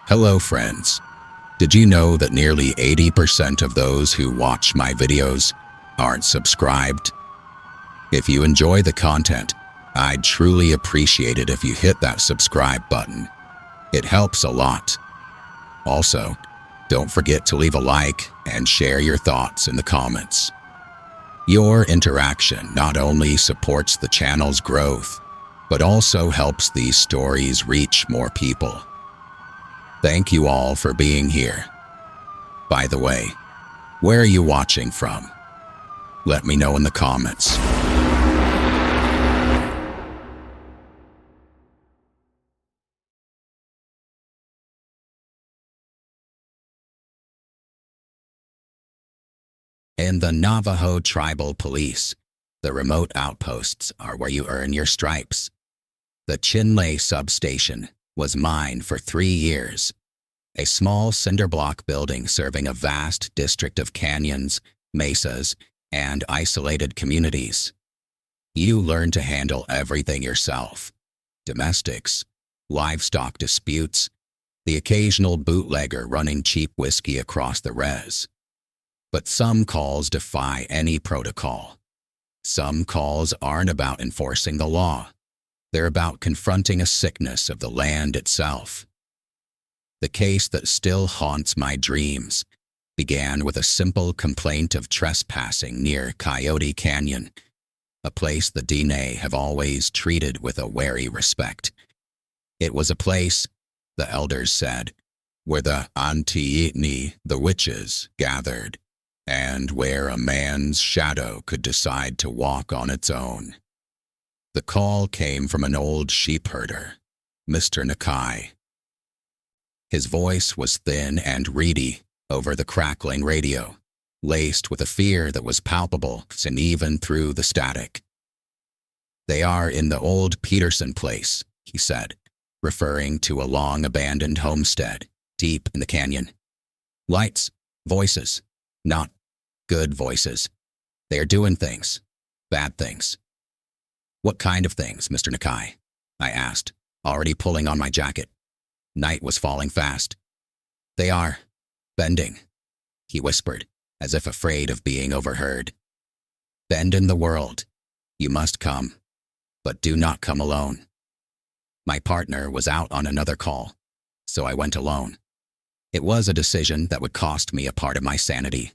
Hello friends. Did you know that nearly 80% of those who watch my videos aren't subscribed? If you enjoy the content, I'd truly appreciate it if you hit that subscribe button. It helps a lot. Also, don't forget to leave a like and share your thoughts in the comments. Your interaction not only supports the channel's growth, but also helps these stories reach more people. Thank you all for being here. By the way, where are you watching from? Let me know in the comments. In the Navajo tribal police, the remote outposts are where you earn your stripes. The Chinle substation was mine for 3 years, a small cinder block building serving a vast district of canyons, mesas, and isolated communities. You learn to handle everything yourself: domestics, livestock disputes, the occasional bootlegger running cheap whiskey across the res. But some calls defy any protocol. Some calls aren't about enforcing the law. They're about confronting a sickness of the land itself. The case that still haunts my dreams began with a simple complaint of trespassing near Coyote Canyon, a place the Dene have always treated with a wary respect. It was a place, the elders said, where the Antiitni, the witches, gathered, and where a man's shadow could decide to walk on its own. The call came from an old sheep herder, Mr. Nakai. His voice was thin and reedy over the crackling radio, laced with a fear that was palpable and even through the static. "They are in the old Peterson place," he said, referring to a long-abandoned homestead deep in the canyon. "Lights, voices, not good voices. They are doing things, bad things." "What kind of things, Mr. Nakai?" I asked, already pulling on my jacket. Night was falling fast. "They are bending," he whispered, as if afraid of being overheard. "Bend in the world. You must come, but do not come alone." My partner was out on another call, so I went alone. It was a decision that would cost me a part of my sanity.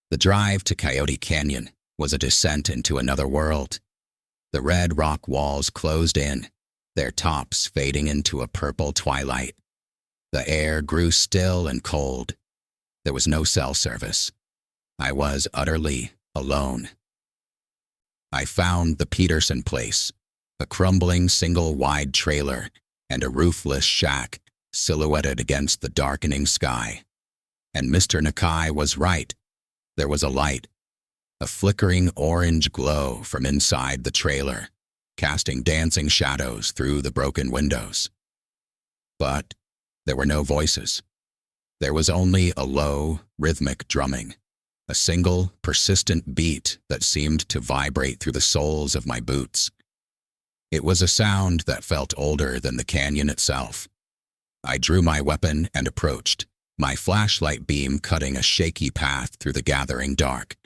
The drive to Coyote Canyon was a descent into another world. The red rock walls closed in, their tops fading into a purple twilight. The air grew still and cold. There was no cell service. I was utterly alone. I found the Peterson place, a crumbling single-wide trailer and a roofless shack silhouetted against the darkening sky. And Mr. Nakai was right. There was a light, a flickering orange glow from inside the trailer, casting dancing shadows through the broken windows. But there were no voices. There was only a low, rhythmic drumming, a single, persistent beat that seemed to vibrate through the soles of my boots. It was a sound that felt older than the canyon itself. I drew my weapon and approached, my flashlight beam cutting a shaky path through the gathering dark.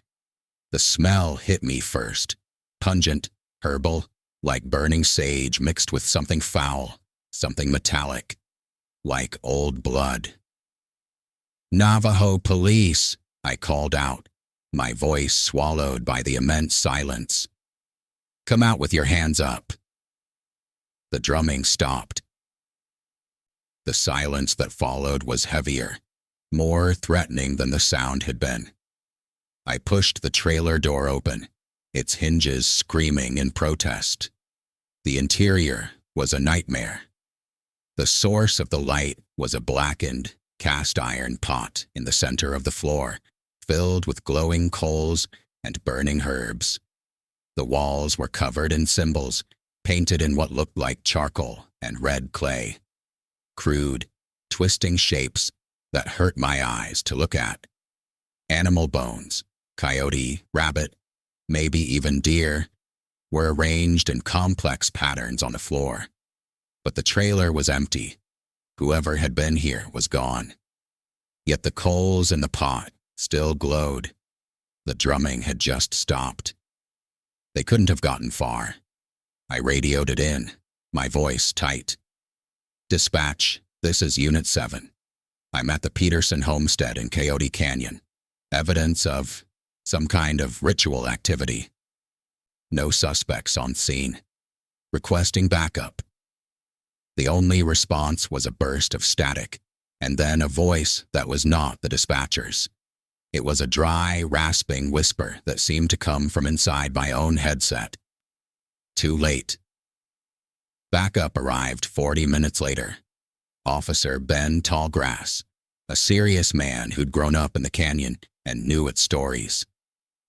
The smell hit me first, pungent, herbal, like burning sage mixed with something foul, something metallic, like old blood. "Navajo police," I called out, my voice swallowed by the immense silence. "Come out with your hands up." The drumming stopped. The silence that followed was heavier, more threatening than the sound had been. I pushed the trailer door open, its hinges screaming in protest. The interior was a nightmare. The source of the light was a blackened, cast-iron pot in the center of the floor, filled with glowing coals and burning herbs. The walls were covered in symbols, painted in what looked like charcoal and red clay. Crude, twisting shapes that hurt my eyes to look at. Animal bones, coyote, rabbit, maybe even deer, were arranged in complex patterns on the floor. But the trailer was empty. Whoever had been here was gone. Yet the coals in the pot still glowed. The drumming had just stopped. They couldn't have gotten far. I radioed it in, my voice tight. "Dispatch, this is Unit 7. I'm at the Peterson homestead in Coyote Canyon. Evidence of some kind of ritual activity. No suspects on scene. Requesting backup." The only response was a burst of static, and then a voice that was not the dispatcher's. It was a dry, rasping whisper that seemed to come from inside my own headset. Too late. Backup arrived 40 minutes later. Officer Ben Tallgrass, a serious man who'd grown up in the canyon and knew its stories.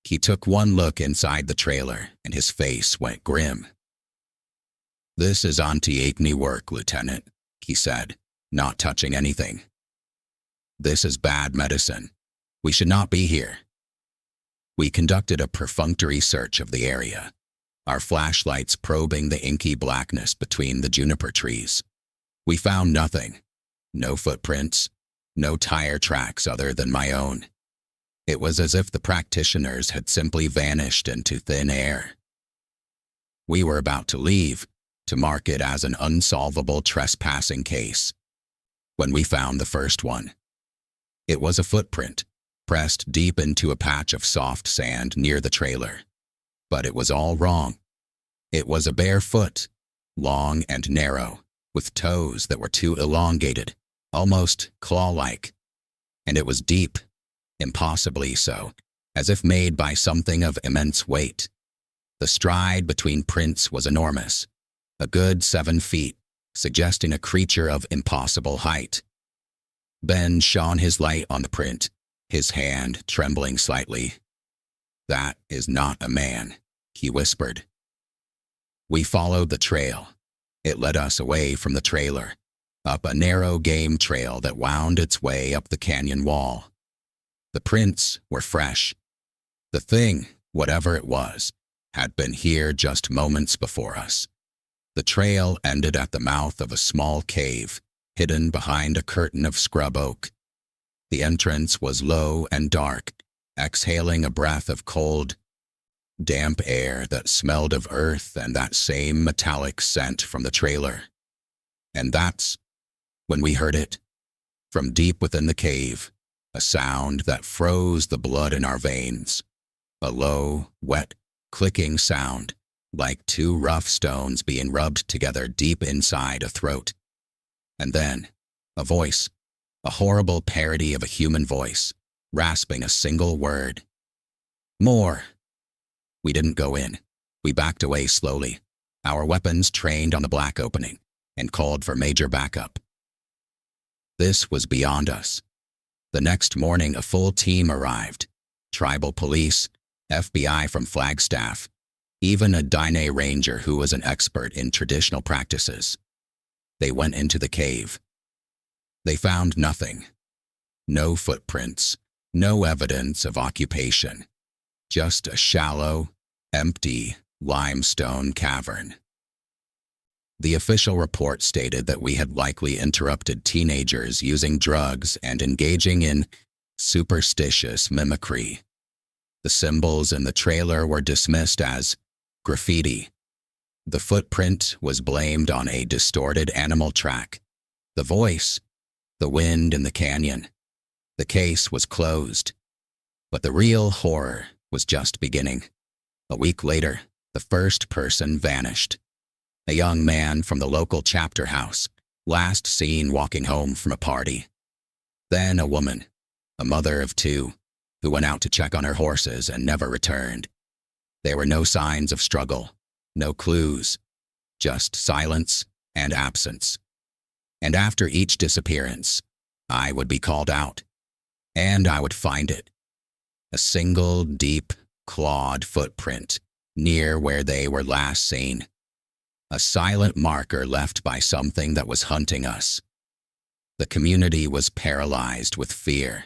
He took one look inside the trailer and his face went grim. "This is anti-acne work, Lieutenant," he said, not touching anything. "This is bad medicine. We should not be here." We conducted a perfunctory search of the area, our flashlights probing the inky blackness between the juniper trees. We found nothing. No footprints, no tire tracks other than my own. It was as if the practitioners had simply vanished into thin air. We were about to leave, to mark it as an unsolvable trespassing case, when we found the first one. It was a footprint, pressed deep into a patch of soft sand near the trailer. But it was all wrong. It was a bare foot, long and narrow, with toes that were too elongated, almost claw-like. And it was deep, impossibly so, as if made by something of immense weight. The stride between prints was enormous, a good 7 feet, suggesting a creature of impossible height. Ben shone his light on the print, his hand trembling slightly. "That is not a man," he whispered. We followed the trail. It led us away from the trailer, up a narrow game trail that wound its way up the canyon wall. The prints were fresh. The thing, whatever it was, had been here just moments before us. The trail ended at the mouth of a small cave, hidden behind a curtain of scrub oak. The entrance was low and dark, exhaling a breath of cold, damp air that smelled of earth and that same metallic scent from the trailer. And that's when we heard it, from deep within the cave, a sound that froze the blood in our veins. A low, wet, clicking sound, like two rough stones being rubbed together deep inside a throat. And then, a voice, a horrible parody of a human voice, rasping a single word. "More." We didn't go in. We backed away slowly, our weapons trained on the black opening, and called for major backup. This was beyond us. The next morning, a full team arrived. Tribal police, FBI from Flagstaff, even a Diné ranger who was an expert in traditional practices. They went into the cave. They found nothing. No footprints, no evidence of occupation. Just a shallow, empty limestone cavern. The official report stated that we had likely interrupted teenagers using drugs and engaging in superstitious mimicry. The symbols in the trailer were dismissed as graffiti. The footprint was blamed on a distorted animal track. The voice, the wind in the canyon. The case was closed. But the real horror was just beginning. A week later, the first person vanished. A young man from the local chapter house, last seen walking home from a party. Then a woman, a mother of 2, who went out to check on her horses and never returned. There were no signs of struggle, no clues, just silence and absence. And after each disappearance, I would be called out, and I would find it. A single deep, clawed footprint near where they were last seen. A silent marker left by something that was hunting us. The community was paralyzed with fear.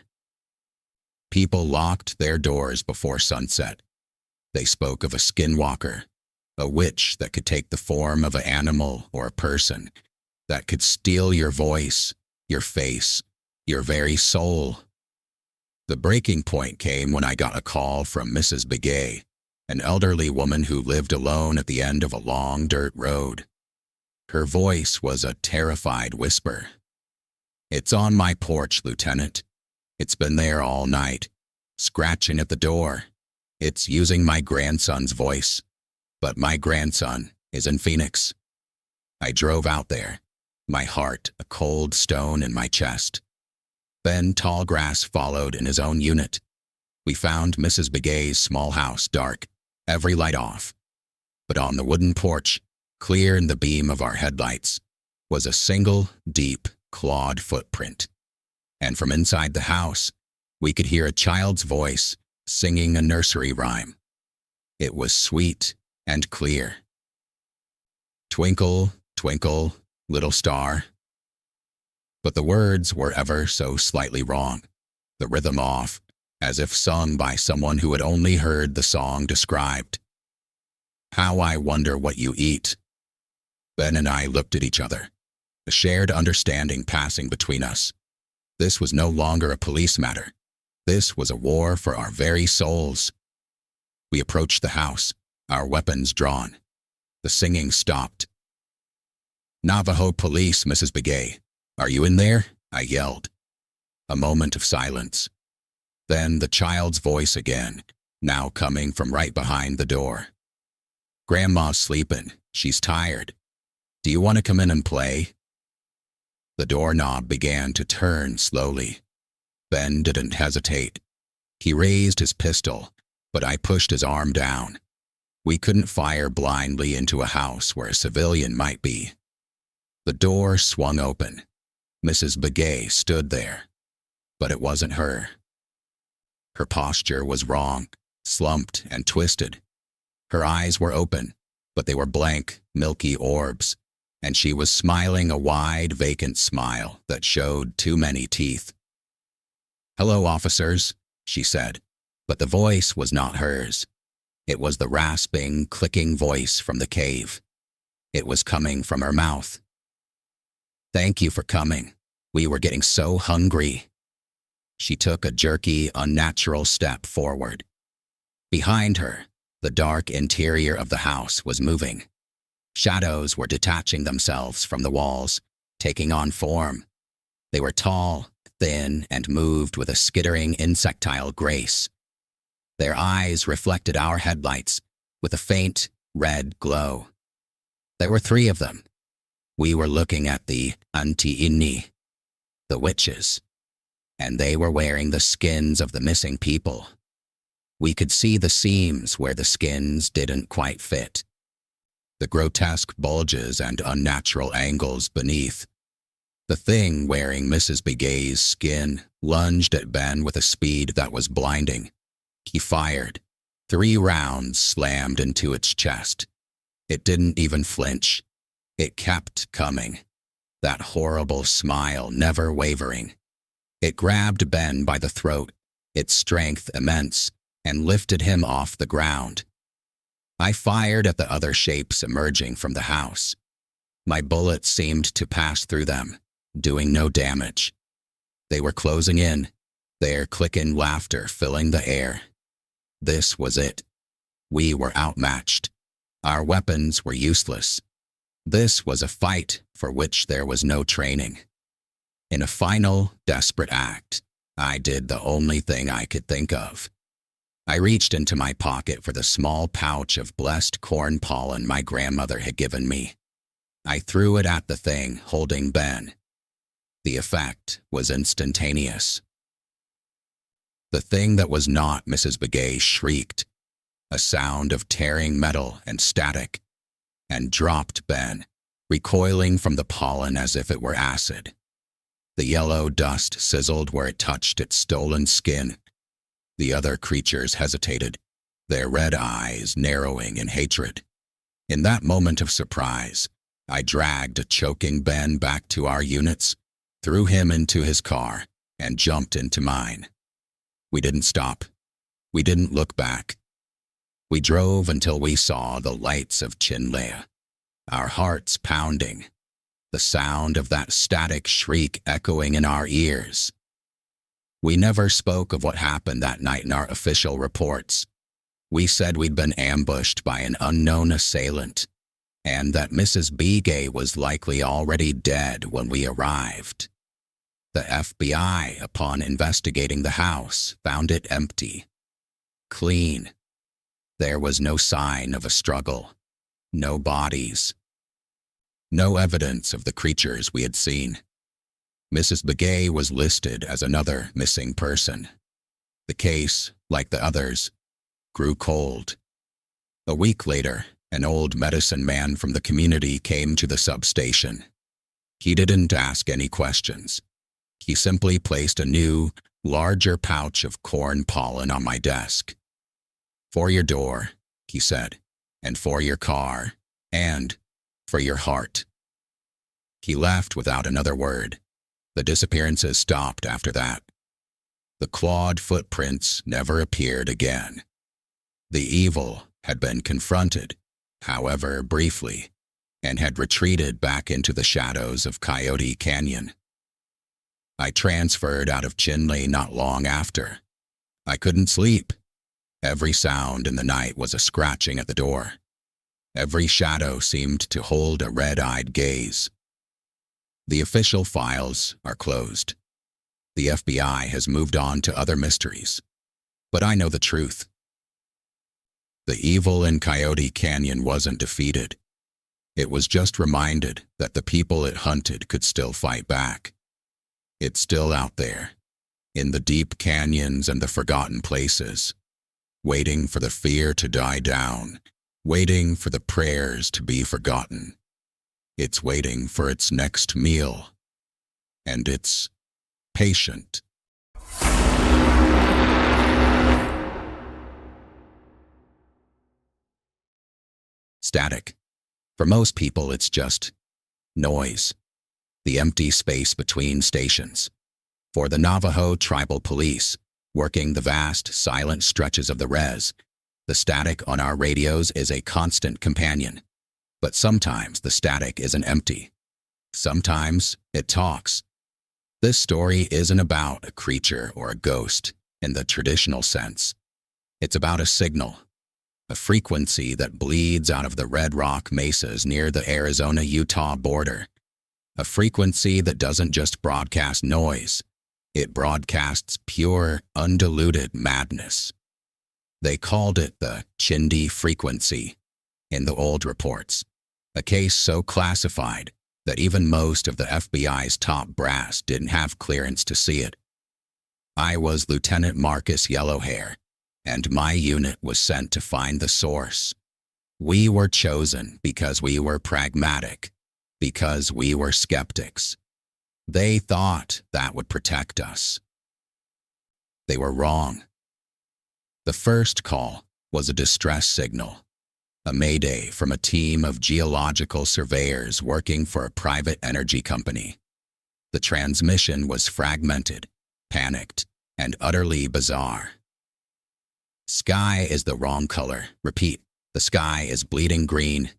People locked their doors before sunset. They spoke of a skinwalker, a witch that could take the form of an animal or a person, that could steal your voice, your face, your very soul. The breaking point came when I got a call from Mrs. Begay, an elderly woman who lived alone at the end of a long dirt road. Her voice was a terrified whisper. "It's on my porch, Lieutenant. It's been there all night, scratching at the door. It's using my grandson's voice, but my grandson is in Phoenix." I drove out there, my heart a cold stone in my chest. Ben Tallgrass followed in his own unit. We found Mrs. Begay's small house dark, every light off. But on the wooden porch, clear in the beam of our headlights, was a single, deep, clawed footprint. And from inside the house, we could hear a child's voice singing a nursery rhyme. It was sweet and clear. "Twinkle, twinkle, little star." But the words were ever so slightly wrong, the rhythm off, as if sung by someone who had only heard the song described. "How I wonder what you eat." Ben and I looked at each other, a shared understanding passing between us. This was no longer a police matter. This was a war for our very souls. We approached the house, our weapons drawn. The singing stopped. "Navajo police, Mrs. Begay. Are you in there?" I yelled. A moment of silence. Then the child's voice again, now coming from right behind the door. "Grandma's sleeping. She's tired. Do you want to come in and play?" The doorknob began to turn slowly. Ben didn't hesitate. He raised his pistol, but I pushed his arm down. We couldn't fire blindly into a house where a civilian might be. The door swung open. Mrs. Begay stood there, but it wasn't her. Her posture was wrong, slumped and twisted. Her eyes were open, but they were blank, milky orbs, and she was smiling a wide, vacant smile that showed too many teeth. "Hello, officers," she said, but the voice was not hers. It was the rasping, clicking voice from the cave. It was coming from her mouth. "Thank you for coming. We were getting so hungry." She took a jerky, unnatural step forward. Behind her, the dark interior of the house was moving. Shadows were detaching themselves from the walls, taking on form. They were tall, thin, and moved with a skittering, insectile grace. Their eyes reflected our headlights with a faint, red glow. There were 3 of them. We were looking at the Anti-Inni, the witches, and they were wearing the skins of the missing people. We could see the seams where the skins didn't quite fit, the grotesque bulges and unnatural angles beneath. The thing wearing Mrs. Begay's skin lunged at Ben with a speed that was blinding. He fired. 3 rounds slammed into its chest. It didn't even flinch. It kept coming, that horrible smile never wavering. It grabbed Ben by the throat, its strength immense, and lifted him off the ground. I fired at the other shapes emerging from the house. My bullets seemed to pass through them, doing no damage. They were closing in, their clicking laughter filling the air. This was it. We were outmatched. Our weapons were useless. This was a fight for which there was no training. In a final, desperate act, I did the only thing I could think of. I reached into my pocket for the small pouch of blessed corn pollen my grandmother had given me. I threw it at the thing, holding Ben. The effect was instantaneous. The thing that was not Mrs. Begay shrieked, a sound of tearing metal and static, and dropped Ben, recoiling from the pollen as if it were acid. The yellow dust sizzled where it touched its stolen skin. The other creatures hesitated, their red eyes narrowing in hatred. In that moment of surprise, I dragged a choking Ben back to our units, threw him into his car, and jumped into mine. We didn't stop. We didn't look back. We drove until we saw the lights of Chinlea, our hearts pounding. the sound of that static shriek echoing in our ears. We never spoke of what happened that night in our official reports. We said we'd been ambushed by an unknown assailant, and that Mrs. Begay was likely already dead when we arrived. The FBI, upon investigating the house, found it empty. Clean. There was no sign of a struggle. No bodies. No evidence of the creatures we had seen. Mrs. Begay was listed as another missing person. The case, like the others, grew cold. A week later, an old medicine man from the community came to the substation. He didn't ask any questions. He simply placed a new, larger pouch of corn pollen on my desk. "For your door," he said, "and for your car, and for your heart." He left without another word. The disappearances stopped after that. The clawed footprints never appeared again. The evil had been confronted, however briefly, and had retreated back into the shadows of Coyote Canyon. I transferred out of Chinle not long after. I couldn't sleep. Every sound in the night was a scratching at the door. Every shadow seemed to hold a red-eyed gaze. The official files are closed. The FBI has moved on to other mysteries. But I know the truth. The evil in Coyote Canyon wasn't defeated. It was just reminded that the people it hunted could still fight back. It's still out there, in the deep canyons and the forgotten places, waiting for the fear to die down, waiting for the prayers to be forgotten. It's waiting for its next meal, and it's patient. Static. For most people, it's just noise, the empty space between stations. For the Navajo tribal police, working the vast, silent stretches of the res, the static on our radios is a constant companion. But sometimes the static isn't empty. Sometimes it talks. This story isn't about a creature or a ghost in the traditional sense. It's about a signal, a frequency that bleeds out of the red rock mesas near the Arizona-Utah border. A frequency that doesn't just broadcast noise, it broadcasts pure, undiluted madness. They called it the Chindi frequency in the old reports, a case so classified that even most of the FBI's top brass didn't have clearance to see it. I was Lieutenant Marcus Yellowhair, and my unit was sent to find the source. We were chosen because we were pragmatic, because we were skeptics. They thought that would protect us. They were wrong. The first call was a distress signal, a mayday from a team of geological surveyors working for a private energy company. The transmission was fragmented, panicked, and utterly bizarre. "Sky is the wrong color. Repeat, the sky is bleeding green.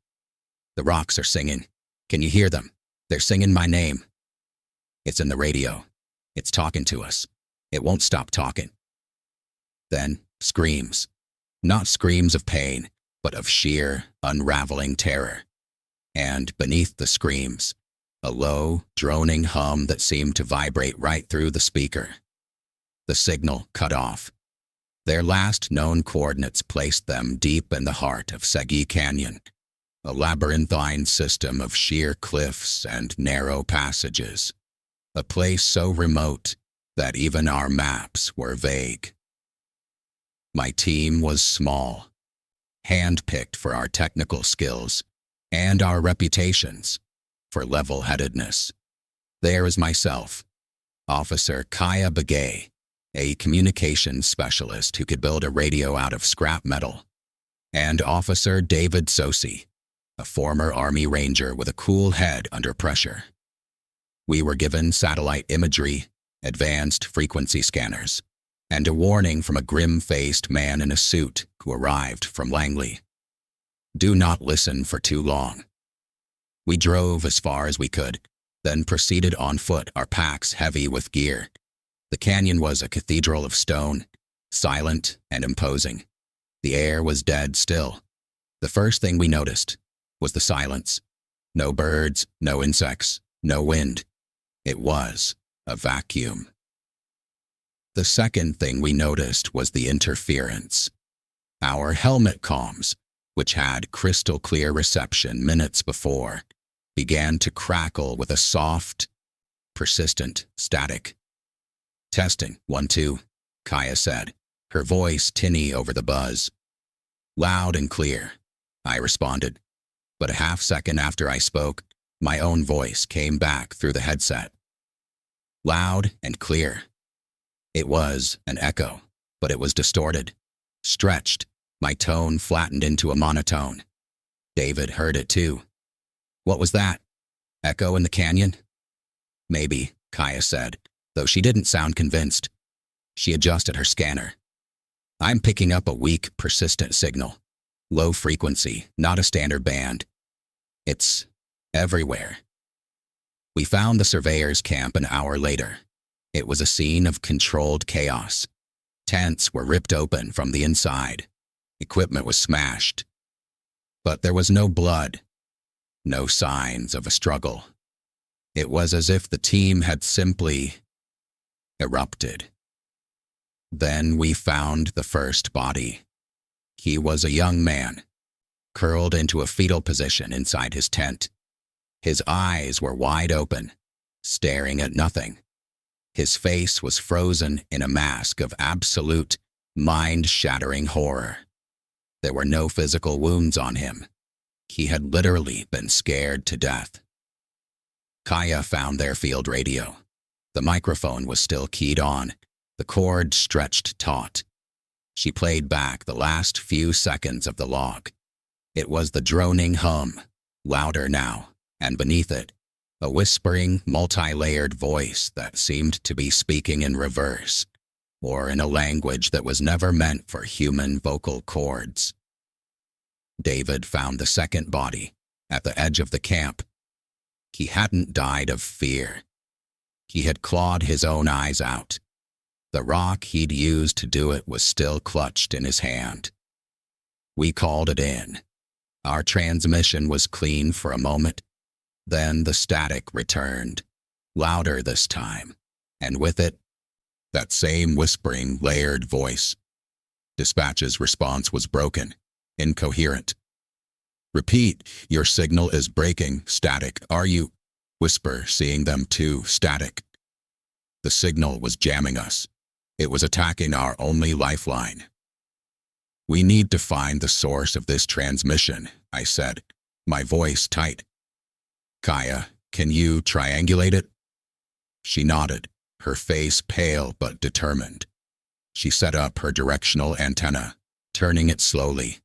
The rocks are singing. Can you hear them? They're singing my name. It's in the radio. It's talking to us. It won't stop talking." Then screams. Not screams of pain, but of sheer, unraveling terror. And beneath the screams, a low, droning hum that seemed to vibrate right through the speaker. The signal cut off. Their last known coordinates placed them deep in the heart of Segi Canyon, a labyrinthine system of sheer cliffs and narrow passages, a place so remote that even our maps were vague. My team was small, hand-picked for our technical skills and our reputations for level-headedness. There is myself, Officer Kaya Begay, a communications specialist who could build a radio out of scrap metal, and Officer David Sosi, a former Army Ranger with a cool head under pressure. We were given satellite imagery, advanced frequency scanners, and a warning from a grim-faced man in a suit who arrived from Langley. Do not listen for too long. We drove as far as we could, then proceeded on foot, our packs heavy with gear. The canyon was a cathedral of stone, silent and imposing. The air was dead still. The first thing we noticed was the silence. No birds, no insects, no wind. It was a vacuum. The second thing we noticed was the interference. Our helmet comms, which had crystal clear reception minutes before, began to crackle with a soft, persistent static. "Testing, 1, 2, Kaya said, her voice tinny over the buzz. "Loud and clear," I responded, but a half-second after I spoke, my own voice came back through the headset. Loud and clear. It was an echo, but it was distorted, stretched, my tone flattened into a monotone. David heard it too. "What was that? Echo in the canyon?" "Maybe," Kaya said, though she didn't sound convinced. She adjusted her scanner. "I'm picking up a weak, persistent signal. Low frequency, not a standard band. It's everywhere." We found the surveyor's camp an hour later. It was a scene of controlled chaos. Tents were ripped open from the inside. Equipment was smashed. But there was no blood, no signs of a struggle. It was as if the team had simply erupted. Then we found the first body. He was a young man, curled into a fetal position inside his tent. His eyes were wide open, staring at nothing. His face was frozen in a mask of absolute, mind-shattering horror. There were no physical wounds on him. He had literally been scared to death. Kaya found their field radio. The microphone was still keyed on, the cord stretched taut. She played back the last few seconds of the log. It was the droning hum, louder now, and beneath it, a whispering, multi-layered voice that seemed to be speaking in reverse, or in a language that was never meant for human vocal cords. David found the second body at the edge of the camp. He hadn't died of fear. He had clawed his own eyes out. The rock he'd used to do it was still clutched in his hand. We called it in. Our transmission was clean for a moment. Then the static returned, louder this time, and with it, that same whispering, layered voice. Dispatch's response was broken, incoherent. "Repeat, your signal is breaking, static. Are you?" Whisper, seeing them too, static. The signal was jamming us. It was attacking our only lifeline. "We need to find the source of this transmission," I said, my voice tight. "Kaya, can you triangulate it?" She nodded, her face pale but determined. She set up her directional antenna, turning it slowly.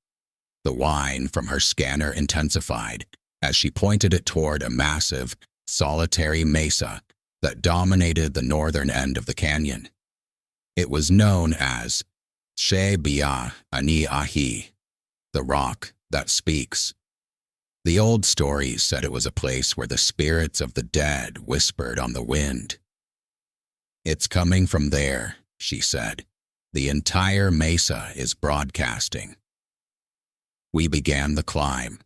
The whine from her scanner intensified as she pointed it toward a massive, solitary mesa that dominated the northern end of the canyon. It was known as She Bia Ani Ahi, the rock that speaks. The old stories said it was a place where the spirits of the dead whispered on the wind. "It's coming from there," she said. "The entire mesa is broadcasting." We began the climb.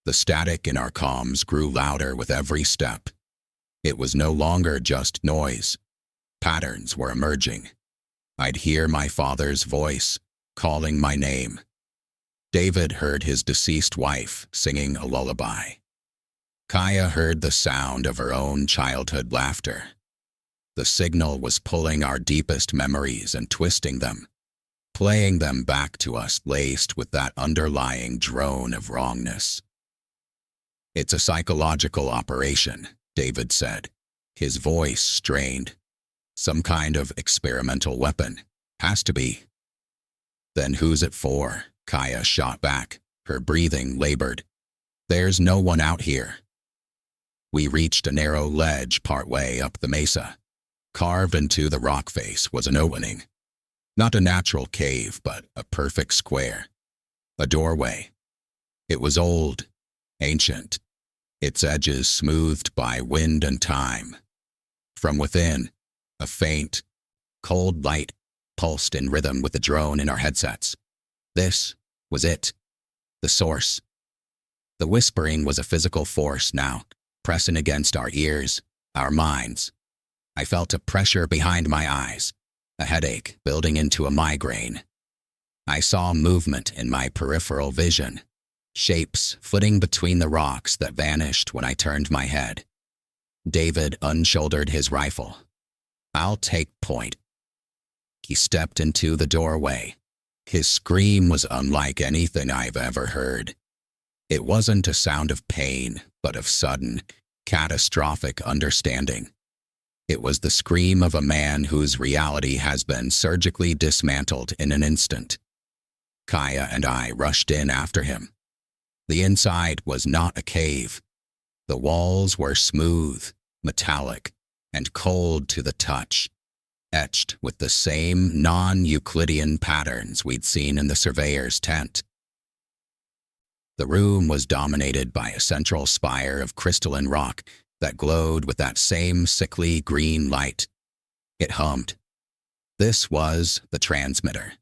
The static in our comms grew louder with every step. It was no longer just noise. Patterns were emerging. I'd hear my father's voice, calling my name. David heard his deceased wife singing a lullaby. Kaya heard the sound of her own childhood laughter. The signal was pulling our deepest memories and twisting them, playing them back to us laced with that underlying drone of wrongness. "It's a psychological operation," David said, his voice strained. "Some kind of experimental weapon. Has to be." "Then who's it for?" Kaya shot back, her breathing labored. "There's no one out here." We reached a narrow ledge partway up the mesa. Carved into the rock face was an opening. Not a natural cave, but a perfect square. A doorway. It was old, ancient, its edges smoothed by wind and time. From within, a faint, cold light pulsed in rhythm with the drone in our headsets. This was it, the source. The whispering was a physical force now, pressing against our ears, our minds. I felt a pressure behind my eyes, a headache building into a migraine. I saw movement in my peripheral vision, shapes flitting between the rocks that vanished when I turned my head. David unshouldered his rifle. "I'll take point." He stepped into the doorway. His scream was unlike anything I've ever heard. It wasn't a sound of pain, but of sudden, catastrophic understanding. It was the scream of a man whose reality has been surgically dismantled in an instant. Kaya and I rushed in after him. The inside was not a cave. The walls were smooth, metallic, and cold to the touch, etched with the same non-Euclidean patterns we'd seen in the surveyor's tent. The room was dominated by a central spire of crystalline rock that glowed with that same sickly green light. It hummed. This was the transmitter.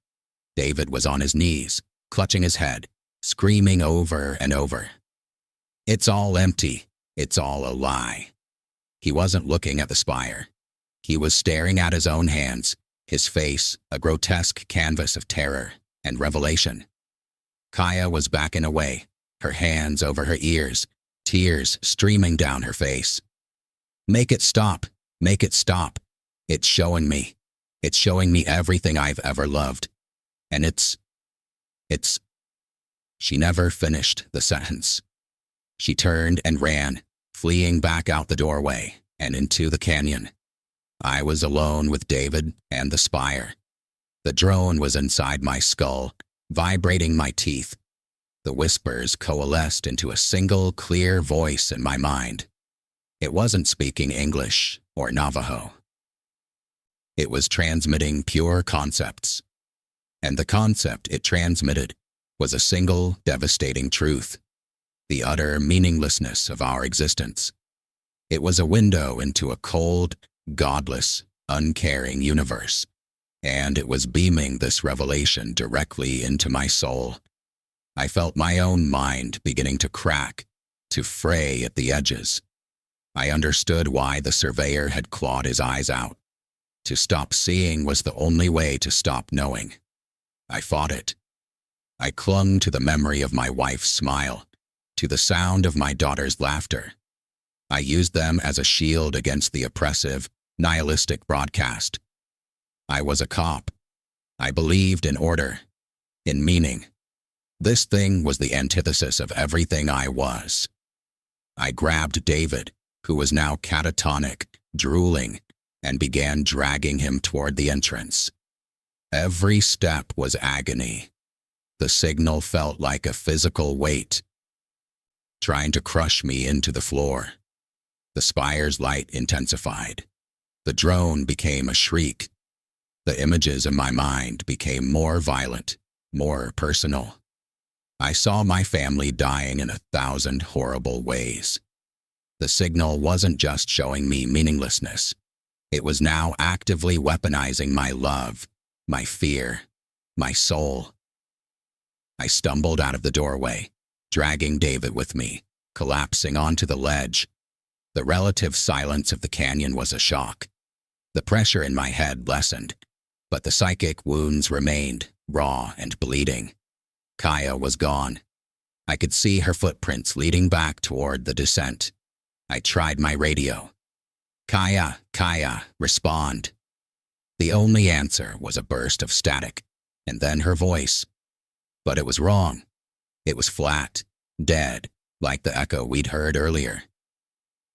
David was on his knees, clutching his head, screaming over and over. "It's all empty. It's all a lie." He wasn't looking at the spire. He was staring at his own hands, his face a grotesque canvas of terror and revelation. Kaya was backing away, her hands over her ears, tears streaming down her face. "Make it stop. Make it stop. It's showing me. It's showing me everything I've ever loved. And it's... She never finished the sentence. She turned and ran, fleeing back out the doorway and into the canyon. I was alone with David and the spire. The drone was inside my skull, vibrating my teeth. The whispers coalesced into a single clear voice in my mind. It wasn't speaking English or Navajo. It was transmitting pure concepts. And the concept it transmitted was a single devastating truth: the utter meaninglessness of our existence. It was a window into a cold, godless, uncaring universe, and it was beaming this revelation directly into my soul. I felt my own mind beginning to crack, to fray at the edges. I understood why the surveyor had clawed his eyes out. To stop seeing was the only way to stop knowing. I fought it. I clung to the memory of my wife's smile, to the sound of my daughter's laughter. I used them as a shield against the oppressive, nihilistic broadcast. I was a cop. I believed in order, in meaning. This thing was the antithesis of everything I was. I grabbed David, who was now catatonic, drooling, and began dragging him toward the entrance. Every step was agony. The signal felt like a physical weight, trying to crush me into the floor. The spire's light intensified. The drone became a shriek. The images in my mind became more violent, more personal. I saw my family dying in 1,000 horrible ways. The signal wasn't just showing me meaninglessness. It was now actively weaponizing my love, my fear, my soul. I stumbled out of the doorway, dragging David with me, collapsing onto the ledge. The relative silence of the canyon was a shock. The pressure in my head lessened, but the psychic wounds remained, raw and bleeding. Kaya was gone. I could see her footprints leading back toward the descent. I tried my radio. "Kaya, Kaya, respond." The only answer was a burst of static, and then her voice. But it was wrong. It was flat, dead, like the echo we'd heard earlier.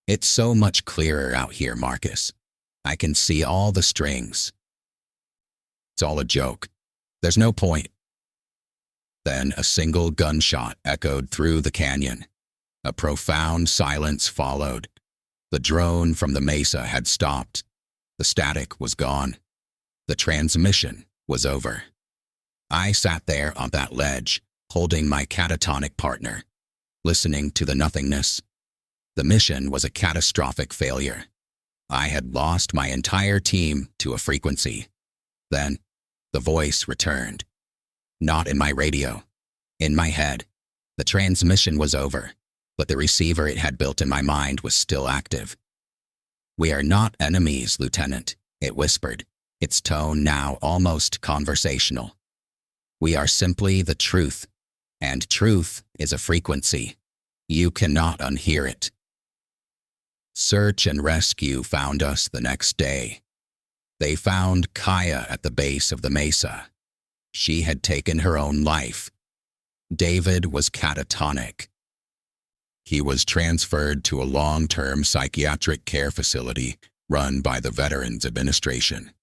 "It's so much clearer out here, Marcus. I can see all the strings." "It's all a joke. There's no point." Then a single gunshot echoed through the canyon. A profound silence followed. The drone from the mesa had stopped. The static was gone. The transmission was over. I sat there on that ledge, holding my catatonic partner, listening to the nothingness. The mission was a catastrophic failure. I had lost my entire team to a frequency. Then, the voice returned. Not in my radio. In my head. The transmission was over, but the receiver it had built in my mind was still active. "We are not enemies, Lieutenant," it whispered, its tone now almost conversational. "We are simply the truth, and truth is a frequency. You cannot unhear it." Search and rescue found us the next day. They found Kaya at the base of the mesa. She had taken her own life. David was catatonic. He was transferred to a long-term psychiatric care facility run by the Veterans Administration.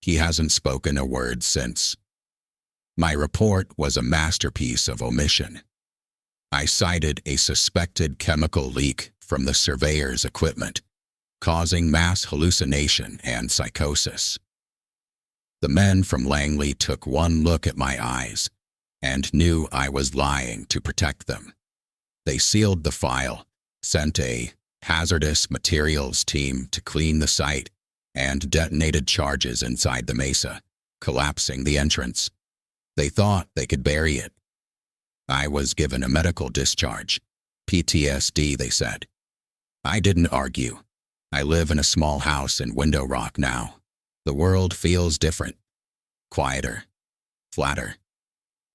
He hasn't spoken a word since. My report was a masterpiece of omission. I cited a suspected chemical leak from the surveyor's equipment, causing mass hallucination and psychosis. The men from Langley took one look at my eyes and knew I was lying to protect them. They sealed the file, sent a hazardous materials team to clean the site, and detonated charges inside the mesa, collapsing the entrance. They thought they could bury it. I was given a medical discharge. PTSD, they said. I didn't argue. I live in a small house in Window Rock now. The world feels different. Quieter. Flatter.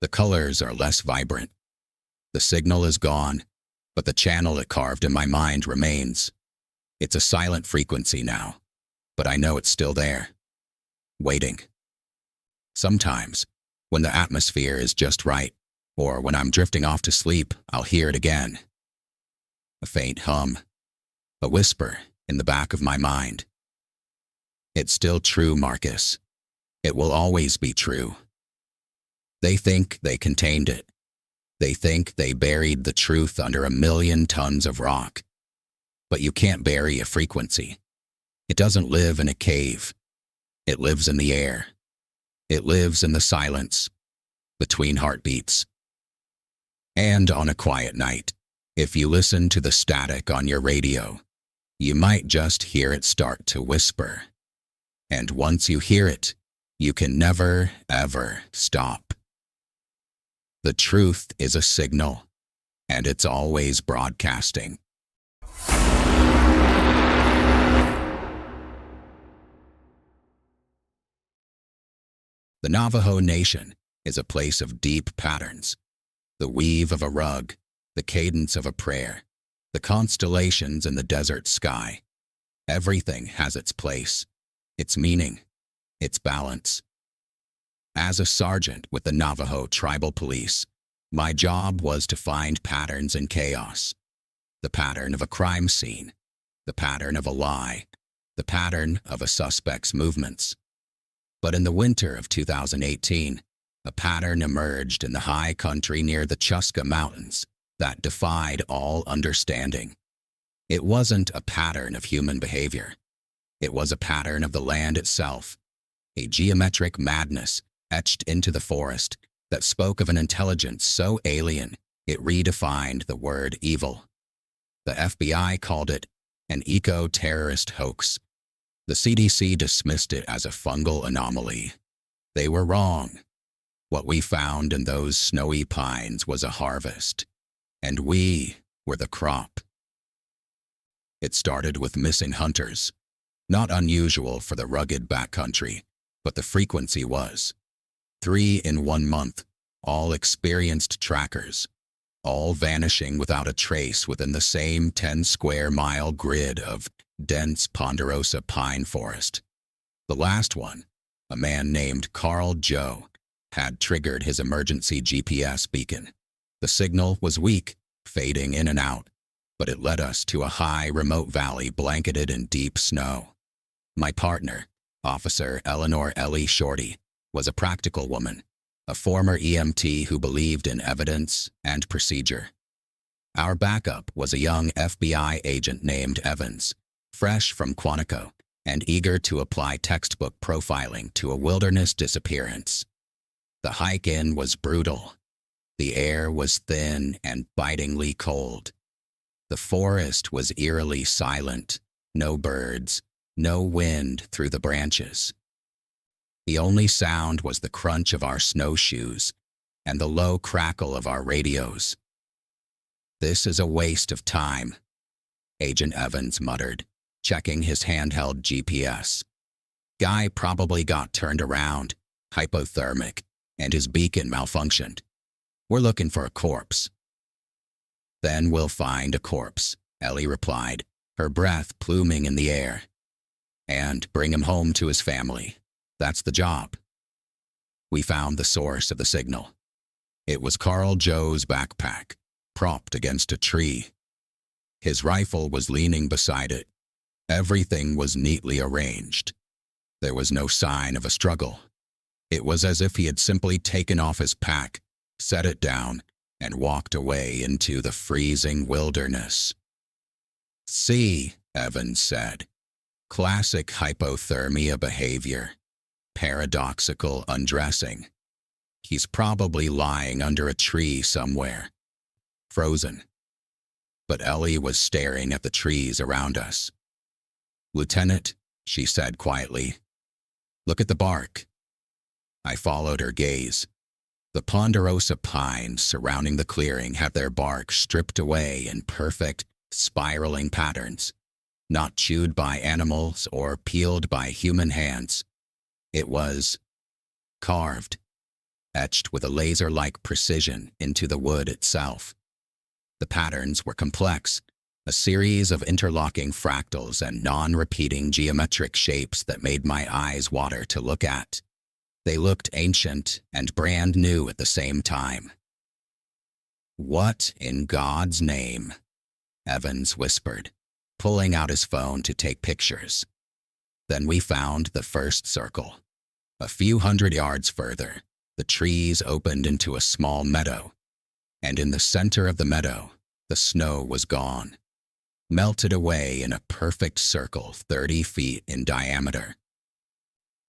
The colors are less vibrant. The signal is gone, but the channel it carved in my mind remains. It's a silent frequency now, but I know it's still there. Waiting. Sometimes, when the atmosphere is just right, or when I'm drifting off to sleep, I'll hear it again. A faint hum. A whisper in the back of my mind. It's still true, Marcus. It will always be true. They think they contained it. They think they buried the truth under 1,000,000 tons of rock. But you can't bury a frequency. It doesn't live in a cave. It lives in the air. It lives in the silence, between heartbeats. And on a quiet night, if you listen to the static on your radio, you might just hear it start to whisper. And once you hear it, you can never, ever stop. The truth is a signal, and it's always broadcasting. The Navajo Nation is a place of deep patterns. The weave of a rug, the cadence of a prayer, the constellations in the desert sky. Everything has its place, its meaning, its balance. As a sergeant with the Navajo Tribal Police, my job was to find patterns in chaos. The pattern of a crime scene, the pattern of a lie, the pattern of a suspect's movements. But in the winter of 2018, a pattern emerged in the high country near the Chuska Mountains that defied all understanding. It wasn't a pattern of human behavior. It was a pattern of the land itself, a geometric madness etched into the forest that spoke of an intelligence so alien it redefined the word evil. The FBI called it an eco-terrorist hoax. The CDC dismissed it as a fungal anomaly. They were wrong. What we found in those snowy pines was a harvest, and we were the crop. It started with missing hunters. Not unusual for the rugged backcountry, but the frequency was. 3 in 1 month, all experienced trackers, all vanishing without a trace within the same 10-square-mile grid of dense ponderosa pine forest. The last one, a man named Carl Joe, had triggered his emergency GPS beacon. The signal was weak, fading in and out, but it led us to a high, remote valley blanketed in deep snow. My partner, Officer Eleanor Ellie Shorty, was a practical woman, a former EMT who believed in evidence and procedure. Our backup was a young FBI agent named Evans, fresh from Quantico and eager to apply textbook profiling to a wilderness disappearance. The hike in was brutal. The air was thin and bitingly cold. The forest was eerily silent, no birds, no wind through the branches. The only sound was the crunch of our snowshoes and the low crackle of our radios. "This is a waste of time," Agent Evans muttered, checking his handheld GPS. "Guy probably got turned around, hypothermic, and his beacon malfunctioned. We're looking for a corpse." "Then we'll find a corpse," Ellie replied, her breath pluming in the air. "And bring him home to his family. That's the job." We found the source of the signal. It was Carl Joe's backpack, propped against a tree. His rifle was leaning beside it. Everything was neatly arranged. There was no sign of a struggle. It was as if he had simply taken off his pack, set it down, and walked away into the freezing wilderness. "See," Evans said. "Classic hypothermia behavior. Paradoxical undressing. He's probably lying under a tree somewhere, frozen." But Ellie was staring at the trees around us. "Lieutenant," she said quietly, "look at the bark." I followed her gaze. The ponderosa pines surrounding the clearing had their bark stripped away in perfect, spiraling patterns, not chewed by animals or peeled by human hands. It was carved, etched with a laser-like precision into the wood itself. The patterns were complex, a series of interlocking fractals and non-repeating geometric shapes that made my eyes water to look at. They looked ancient and brand new at the same time. "What in God's name?" Evans whispered, pulling out his phone to take pictures. Then we found the first circle. A few hundred yards further, the trees opened into a small meadow, and in the center of the meadow, the snow was gone, melted away in a perfect circle 30 feet in diameter.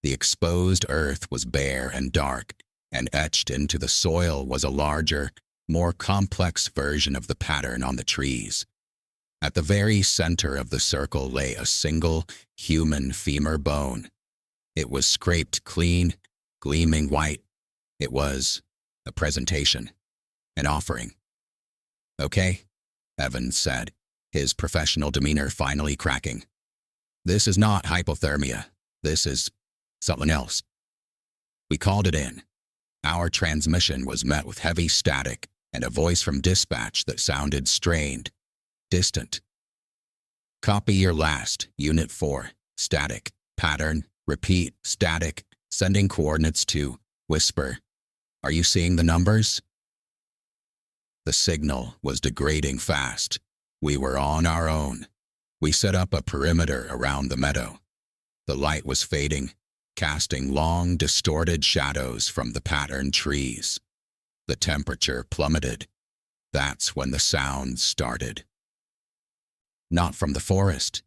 The exposed earth was bare and dark, and etched into the soil was a larger, more complex version of the pattern on the trees. At the very center of the circle lay a single human femur bone. It was scraped clean, gleaming white. It was a presentation, an offering. "Okay," Evans said, his professional demeanor finally cracking. "This is not hypothermia. This is something else." We called it in. Our transmission was met with heavy static and a voice from dispatch that sounded strained, distant. "Copy your last, Unit 4, static, pattern, repeat, static, sending coordinates to, whisper. Are you seeing the numbers?" The signal was degrading fast. We were on our own. We set up a perimeter around the meadow. The light was fading, casting long, distorted shadows from the patterned trees. The temperature plummeted. That's when the sounds started. Not from the forest,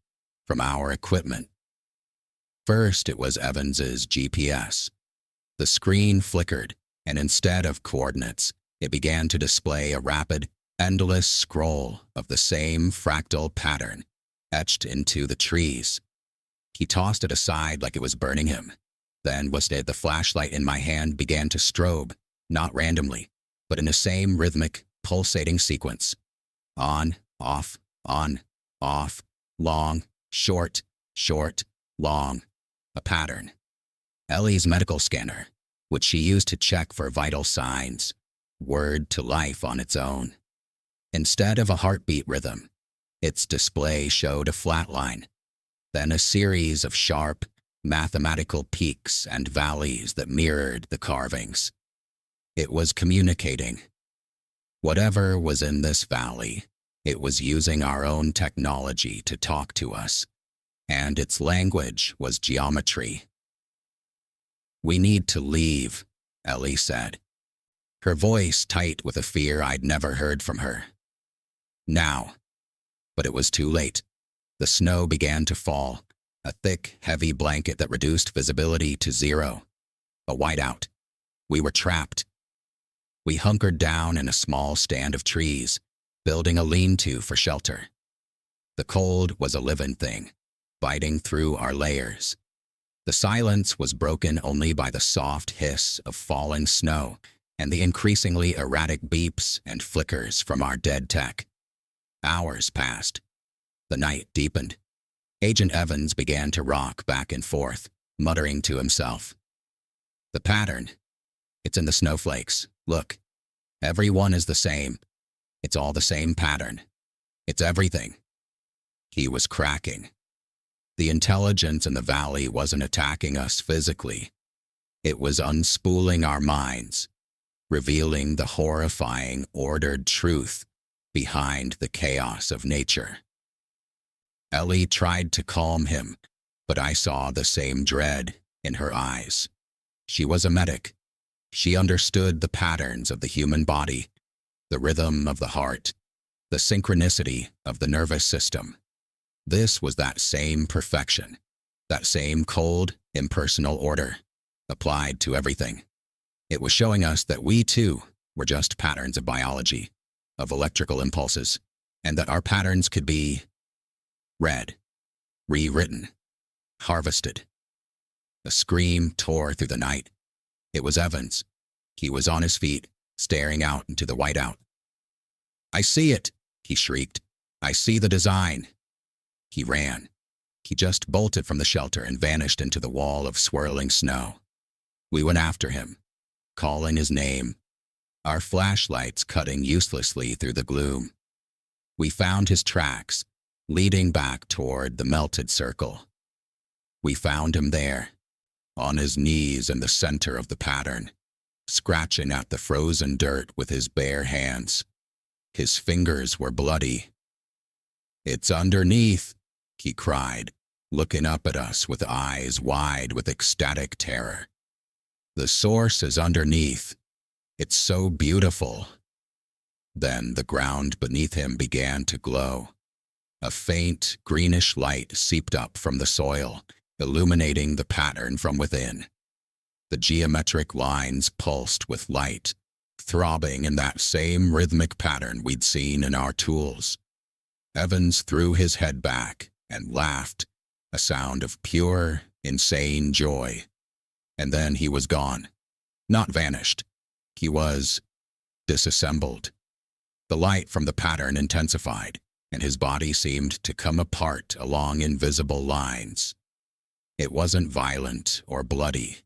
from our equipment. First, it was Evans's GPS. The screen flickered, and instead of coordinates, it began to display a rapid, endless scroll of the same fractal pattern, etched into the trees. He tossed it aside like it was burning him. Then the flashlight in my hand began to strobe, not randomly, but in the same rhythmic, pulsating sequence. On, off, long, short, long. A pattern. Ellie's medical scanner, which she used to check for vital signs, whirred to life on its own. Instead of a heartbeat rhythm, its display showed a flat line, then a series of sharp, mathematical peaks and valleys that mirrored the carvings. It was communicating. Whatever was in this valley, it was using our own technology to talk to us, and its language was geometry. "We need to leave," Ellie said, her voice tight with a fear I'd never heard from her. Now. But it was too late. The snow began to fall, a thick, heavy blanket that reduced visibility to zero. A whiteout. We were trapped. We hunkered down in a small stand of trees, building a lean-to for shelter. The cold was a living thing, biting through our layers. The silence was broken only by the soft hiss of falling snow and the increasingly erratic beeps and flickers from our dead tech. Hours passed. The night deepened. Agent Evans began to rock back and forth, muttering to himself. The pattern. It's in the snowflakes. Look. Every one is the same. It's all the same pattern. It's everything. He was cracking. The intelligence in the valley wasn't attacking us physically. It was unspooling our minds, revealing the horrifying, ordered truth behind the chaos of nature. Ellie tried to calm him, but I saw the same dread in her eyes. She was a medic. She understood the patterns of the human body, the rhythm of the heart, the synchronicity of the nervous system. This was that same perfection, that same cold, impersonal order, applied to everything. It was showing us that we, too, were just patterns of biology, of electrical impulses, and that our patterns could be read, rewritten, harvested. A scream tore through the night. It was Evans. He was on his feet, staring out into the whiteout. "I see it," he shrieked. "I see the design." He ran. He just bolted from the shelter and vanished into the wall of swirling snow. We went after him, calling his name, our flashlights cutting uselessly through the gloom. We found his tracks, leading back toward the melted circle. We found him there, on his knees in the center of the pattern, scratching at the frozen dirt with his bare hands. His fingers were bloody. "It's underneath," he cried, looking up at us with eyes wide with ecstatic terror. "The source is underneath. It's so beautiful." Then the ground beneath him began to glow. A faint, greenish light seeped up from the soil, illuminating the pattern from within. The geometric lines pulsed with light, throbbing in that same rhythmic pattern we'd seen in our tools. Evans threw his head back and laughed, a sound of pure, insane joy. And then he was gone. Not vanished. He was disassembled. The light from the pattern intensified, and his body seemed to come apart along invisible lines. It wasn't violent or bloody.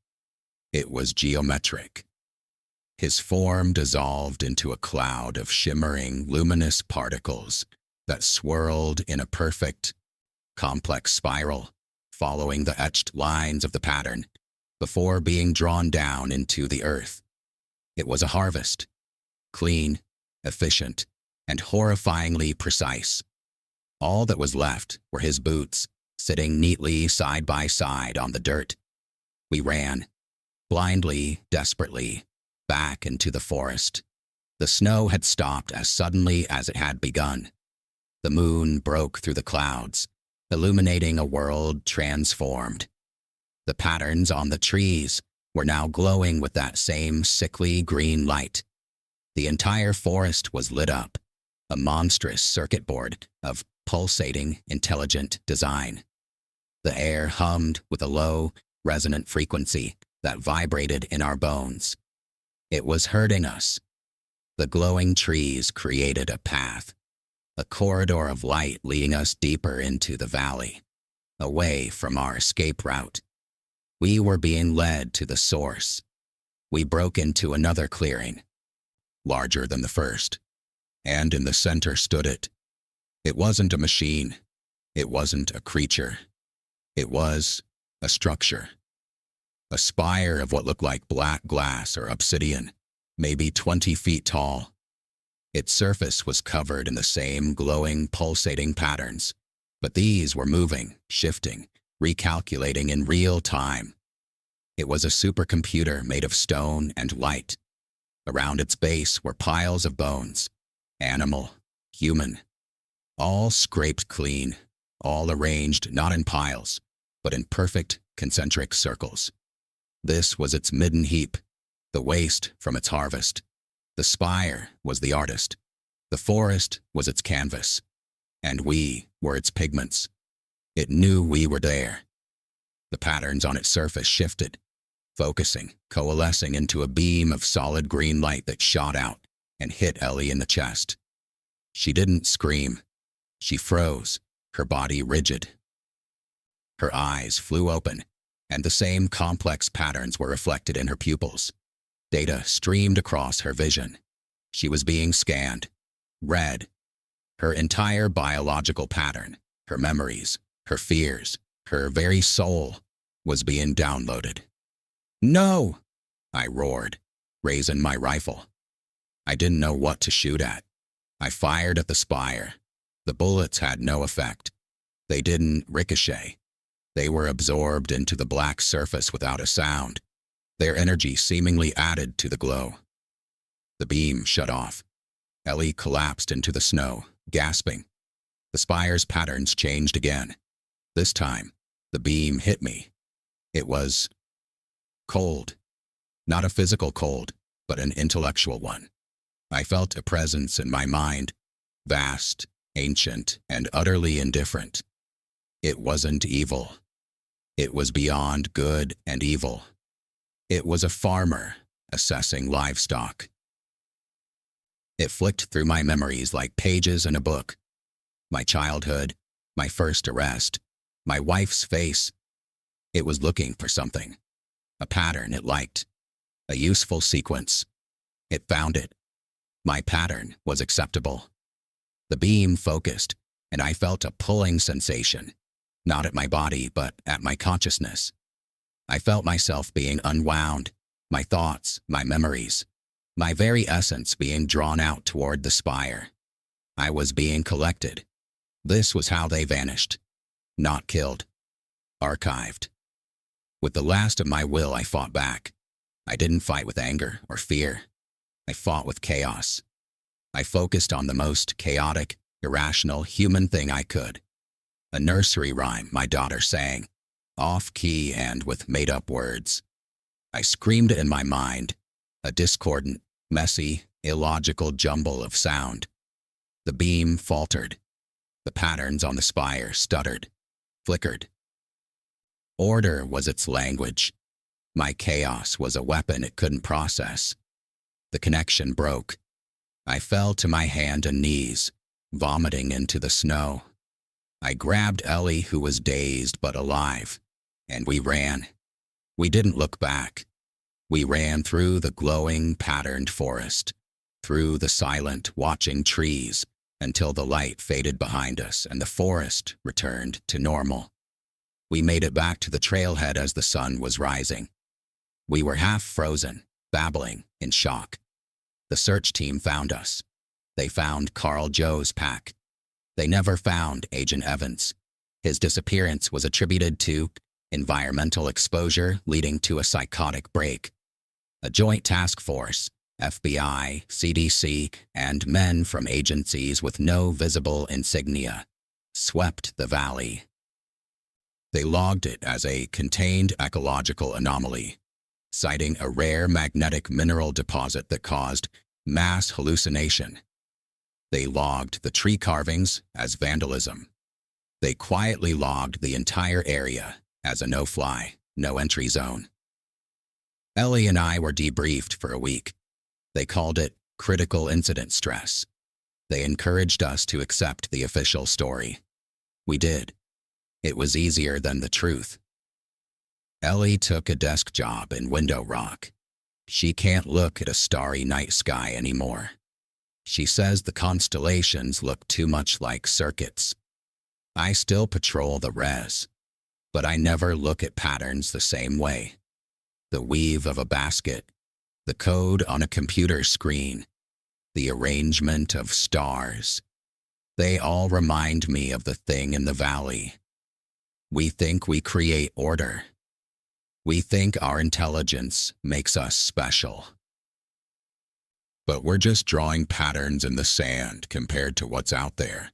It was geometric. His form dissolved into a cloud of shimmering, luminous particles that swirled in a perfect, complex spiral, following the etched lines of the pattern, before being drawn down into the earth. It was a harvest, clean, efficient, and horrifyingly precise. All that was left were his boots, sitting neatly side by side on the dirt. We ran, blindly, desperately, back into the forest. The snow had stopped as suddenly as it had begun. The moon broke through the clouds, illuminating a world transformed. The patterns on the trees were now glowing with that same sickly green light. The entire forest was lit up, a monstrous circuit board of pulsating, intelligent design. The air hummed with a low, resonant frequency that vibrated in our bones. It was hurting us. The glowing trees created a path, a corridor of light leading us deeper into the valley, away from our escape route. We were being led to the source. We broke into another clearing, larger than the first, and in the center stood it. It wasn't a machine. It wasn't a creature. It was a structure. A spire of what looked like black glass or obsidian, maybe 20 feet tall. Its surface was covered in the same glowing, pulsating patterns, but these were moving, shifting, recalculating in real time. It was a supercomputer made of stone and light. Around its base were piles of bones, animal, human, all scraped clean, all arranged not in piles, but in perfect concentric circles. This was its midden heap, the waste from its harvest. The spire was the artist, The forest was its canvas, and we were its pigments. It knew we were there. The patterns on its surface shifted, focusing, coalescing into a beam of solid green light that shot out and hit Ellie in the chest. She didn't scream. She froze, her body rigid. Her eyes flew open, and the same complex patterns were reflected in her pupils. Data streamed across her vision. She was being scanned, read. Her entire biological pattern, her memories, her fears, her very soul was being downloaded. "No!" I roared, raising my rifle. I didn't know what to shoot at. I fired at the spire. The bullets had no effect. They didn't ricochet. They were absorbed into the black surface without a sound, their energy seemingly added to the glow. The beam shut off. Ellie collapsed into the snow, gasping. The spire's patterns changed again. This time, the beam hit me. It was cold. Not a physical cold, but an intellectual one. I felt a presence in my mind, vast, ancient, and utterly indifferent. It wasn't evil. It was beyond good and evil. It was a farmer assessing livestock. It flicked through my memories like pages in a book. My childhood, my first arrest, my wife's face. It was looking for something, a pattern it liked, a useful sequence. It found it. My pattern was acceptable. The beam focused, and I felt a pulling sensation, not at my body, but at my consciousness. I felt myself being unwound, my thoughts, my memories, my very essence being drawn out toward the spire. I was being collected. This was how they vanished. Not killed. Archived. With the last of my will, I fought back. I didn't fight with anger or fear. I fought with chaos. I focused on the most chaotic, irrational human thing I could. A nursery rhyme my daughter sang, off-key and with made-up words. I screamed it in my mind, a discordant, messy, illogical jumble of sound. The beam faltered. The patterns on the spire stuttered, flickered. Order was its language. My chaos was a weapon it couldn't process. The connection broke. I fell to my hands and knees, vomiting into the snow. I grabbed Ellie, who was dazed but alive, and we ran. We didn't look back. We ran through the glowing, patterned forest, through the silent, watching trees, until the light faded behind us and the forest returned to normal. We made it back to the trailhead as the sun was rising. We were half frozen, babbling, in shock. The search team found us. They found Carl Joe's pack. They never found Agent Evans. His disappearance was attributed to environmental exposure leading to a psychotic break. A joint task force, FBI, CDC, and men from agencies with no visible insignia, swept the valley. They logged it as a contained ecological anomaly, citing a rare magnetic mineral deposit that caused mass hallucination. They logged the tree carvings as vandalism. They quietly logged the entire area as a no-fly, no-entry zone. Ellie and I were debriefed for a week. They called it critical incident stress. They encouraged us to accept the official story. We did. It was easier than the truth. Ellie took a desk job in Window Rock. She can't look at a starry night sky anymore. She says the constellations look too much like circuits. I still patrol the res, but I never look at patterns the same way. The weave of a basket, the code on a computer screen, the arrangement of stars. They all remind me of the thing in the valley. We think we create order. We think our intelligence makes us special. But we're just drawing patterns in the sand compared to what's out there.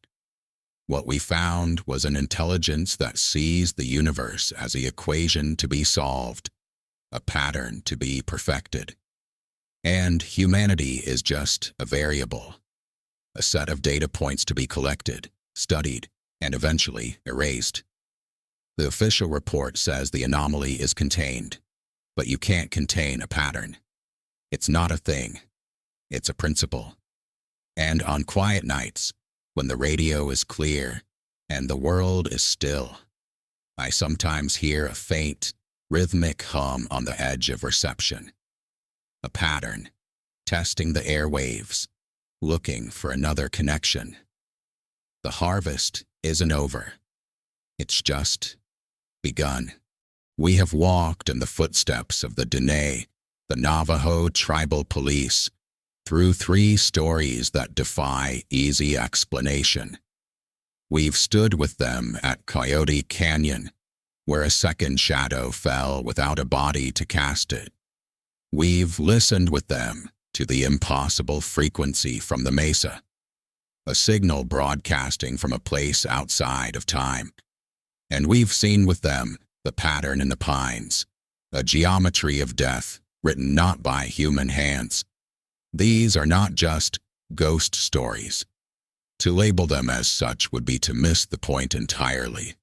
What we found was an intelligence that sees the universe as the equation to be solved, a pattern to be perfected. And humanity is just a variable. a set of data points to be collected, studied, and eventually erased. The official report says the anomaly is contained, but you can't contain a pattern. It's not a thing. It's a principle. And on quiet nights, when the radio is clear and the world is still, I sometimes hear a faint, rhythmic hum on the edge of reception. A pattern, testing the airwaves, looking for another connection. The harvest isn't over. It's just begun. We have walked in the footsteps of the Dene, the Navajo tribal police, through 3 stories that defy easy explanation. We've stood with them at Coyote Canyon, where a second shadow fell without a body to cast it. We've listened with them to the impossible frequency from the mesa, a signal broadcasting from a place outside of time. And we've seen with them the pattern in the pines, a geometry of death written not by human hands. These are not just ghost stories. To label them as such would be to miss the point entirely.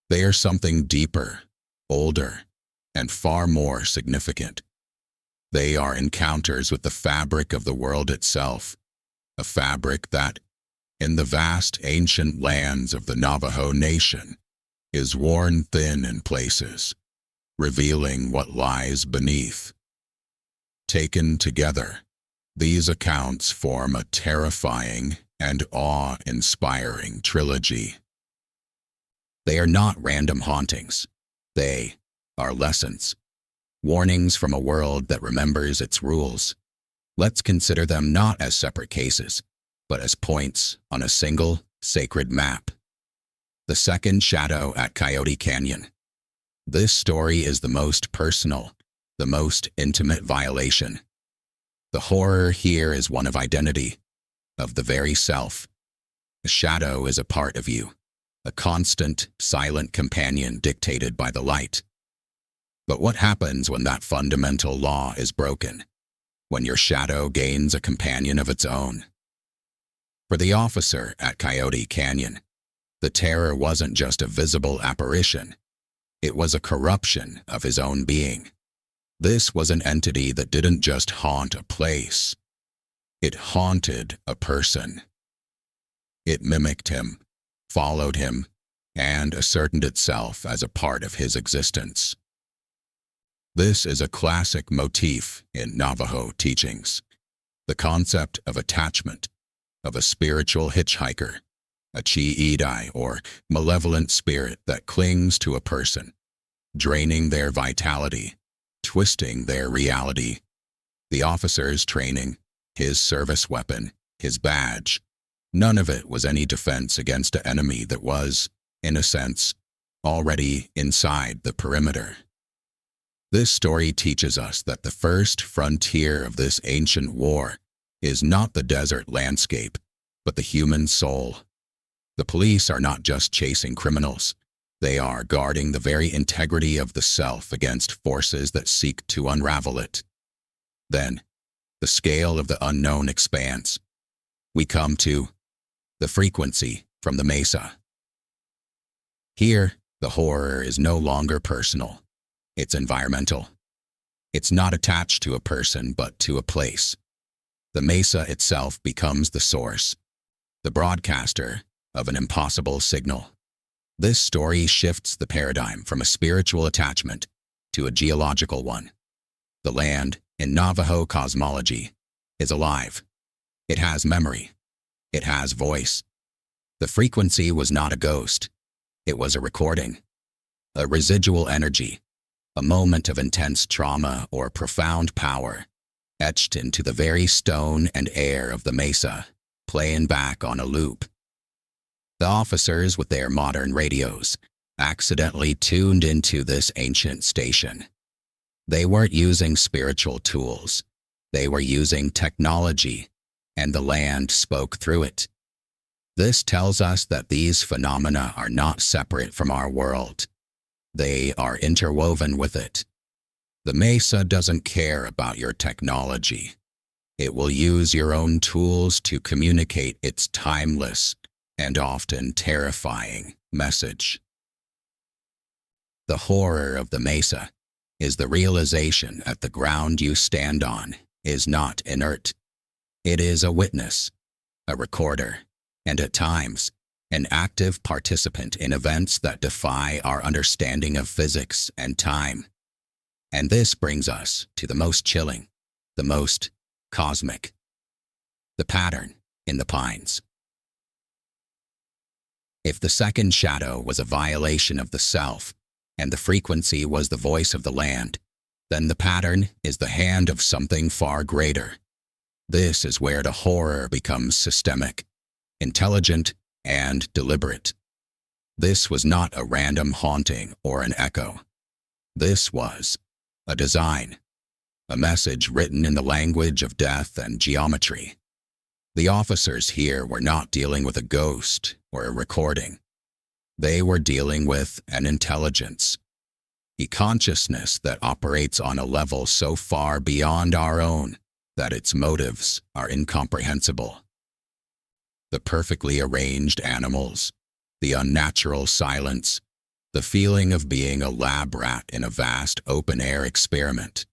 They are something deeper, older, and far more significant. They are encounters with the fabric of the world itself, a fabric that, in the vast ancient lands of the Navajo Nation, is worn thin in places, revealing what lies beneath. Taken together, these accounts form a terrifying and awe-inspiring trilogy. They are not random hauntings. They are lessons, warnings from a world that remembers its rules. Let's consider them not as separate cases, but as points on a single, sacred map. The second shadow at Coyote Canyon. This story is the most personal, the most intimate violation. The horror here is one of identity, of the very self. The shadow is a part of you, a constant, silent companion dictated by the light. But what happens when that fundamental law is broken? When your shadow gains a companion of its own? For the officer at Coyote Canyon, the terror wasn't just a visible apparition. It was a corruption of his own being. This was an entity that didn't just haunt a place. It haunted a person. It mimicked him, followed him, and asserted itself as a part of his existence. This is a classic motif in Navajo teachings, the concept of attachment, of a spiritual hitchhiker, a chi-idai or malevolent spirit that clings to a person, draining their vitality, twisting their reality. The officer's training, his service weapon, his badge, none of it was any defense against an enemy that was, in a sense, already inside the perimeter. This story teaches us that the first frontier of this ancient war is not the desert landscape, but the human soul. The police are not just chasing criminals. They are guarding the very integrity of the self against forces that seek to unravel it. Then, the scale of the unknown expands. We come to the frequency from the mesa. Here, the horror is no longer personal. It's environmental. It's not attached to a person, but to a place. The mesa itself becomes the source, the broadcaster of an impossible signal. This story shifts the paradigm from a spiritual attachment to a geological one. The land, in Navajo cosmology, is alive. It has memory. It has voice. The frequency was not a ghost. It was a recording, a residual energy, a moment of intense trauma or profound power, etched into the very stone and air of the mesa, playing back on a loop. The officers with their modern radios accidentally tuned into this ancient station. They weren't using spiritual tools. They were using technology, and the land spoke through it. This tells us that these phenomena are not separate from our world. They are interwoven with it. The mesa doesn't care about your technology. It will use your own tools to communicate its timeless and often terrifying message. The horror of the mesa is the realization that the ground you stand on is not inert. It is a witness, a recorder, and at times, an active participant in events that defy our understanding of physics and time. And this brings us to the most chilling, the most cosmic, the pattern in the pines. If the second shadow was a violation of the self, and the frequency was the voice of the land, then the pattern is the hand of something far greater. This is where the horror becomes systemic, intelligent, and deliberate. This was not a random haunting or an echo. This was a design, a message written in the language of death and geometry. The officers here were not dealing with a ghost or a recording. They were dealing with an intelligence, a consciousness that operates on a level so far beyond our own that its motives are incomprehensible. The perfectly arranged animals, the unnatural silence, the feeling of being a lab rat in a vast open-air experiment.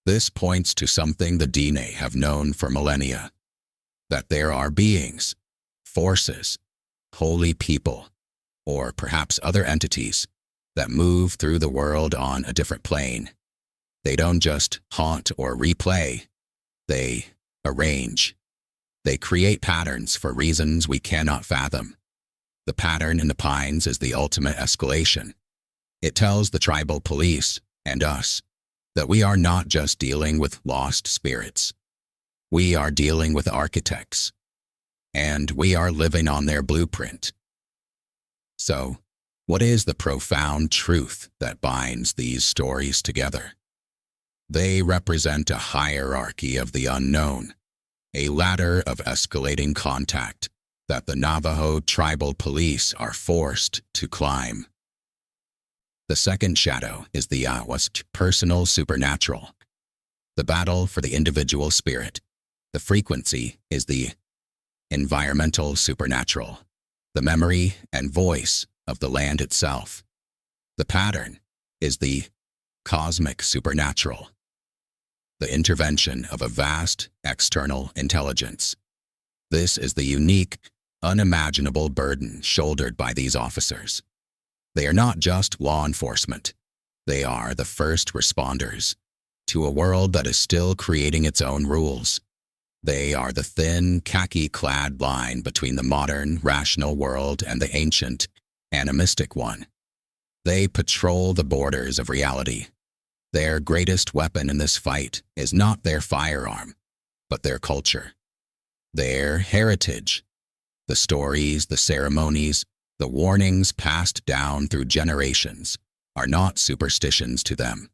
This points to something the DNA have known for millennia, that there are beings, forces, holy people, or perhaps other entities that move through the world on a different plane. They don't just haunt or replay. They arrange. They create patterns for reasons we cannot fathom. The pattern in the pines is the ultimate escalation. It tells the tribal police and us that we are not just dealing with lost spirits. We are dealing with architects, and we are living on their blueprint. So, what is the profound truth that binds these stories together? They represent a hierarchy of the unknown, a ladder of escalating contact that the Navajo tribal police are forced to climb. The second shadow is the personal supernatural, the battle for the individual spirit. The frequency is the environmental supernatural, the memory and voice of the land itself. The pattern is the cosmic supernatural, the intervention of a vast external intelligence. This is the unique, unimaginable burden shouldered by these officers. They are not just law enforcement. They are the first responders to a world that is still creating its own rules. They are the thin, khaki-clad line between the modern, rational world and the ancient, animistic one. They patrol the borders of reality. Their greatest weapon in this fight is not their firearm, but their culture, their heritage, the stories, the ceremonies, the warnings passed down through generations are not superstitions to them.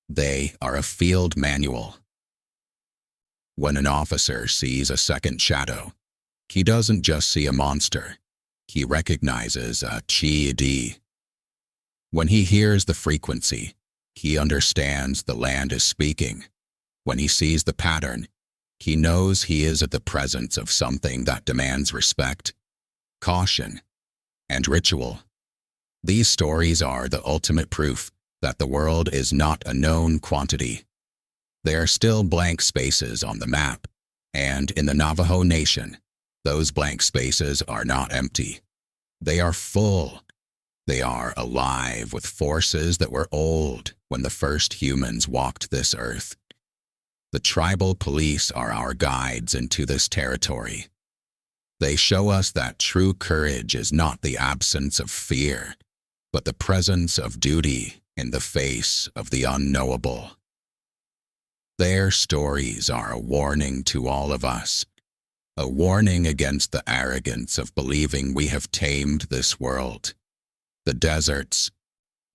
They are a field manual. When an officer sees a second shadow, he doesn't just see a monster. He recognizes a chi. When he hears the frequency, he understands the land is speaking. When he sees the pattern, he knows he is at the presence of something that demands respect, caution, and ritual. These stories are the ultimate proof that the world is not a known quantity. There are still blank spaces on the map, and in the Navajo Nation, those blank spaces are not empty. They are full. They are alive with forces that were old when the first humans walked this earth. The tribal police are our guides into this territory. They show us that true courage is not the absence of fear, but the presence of duty in the face of the unknowable. Their stories are a warning to all of us, a warning against the arrogance of believing we have tamed this world. The deserts,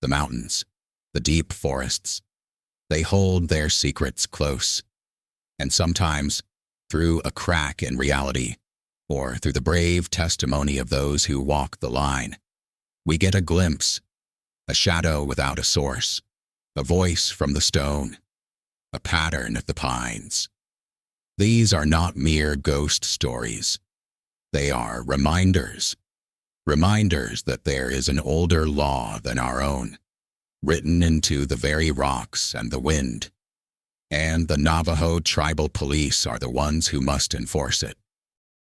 the mountains, the deep forests, they hold their secrets close, and sometimes, through a crack in reality, or through the brave testimony of those who walk the line, we get a glimpse, a shadow without a source, a voice from the stone, a pattern at the pines. These are not mere ghost stories. They are reminders. Reminders that there is an older law than our own, written into the very rocks and the wind. And the Navajo tribal police are the ones who must enforce it.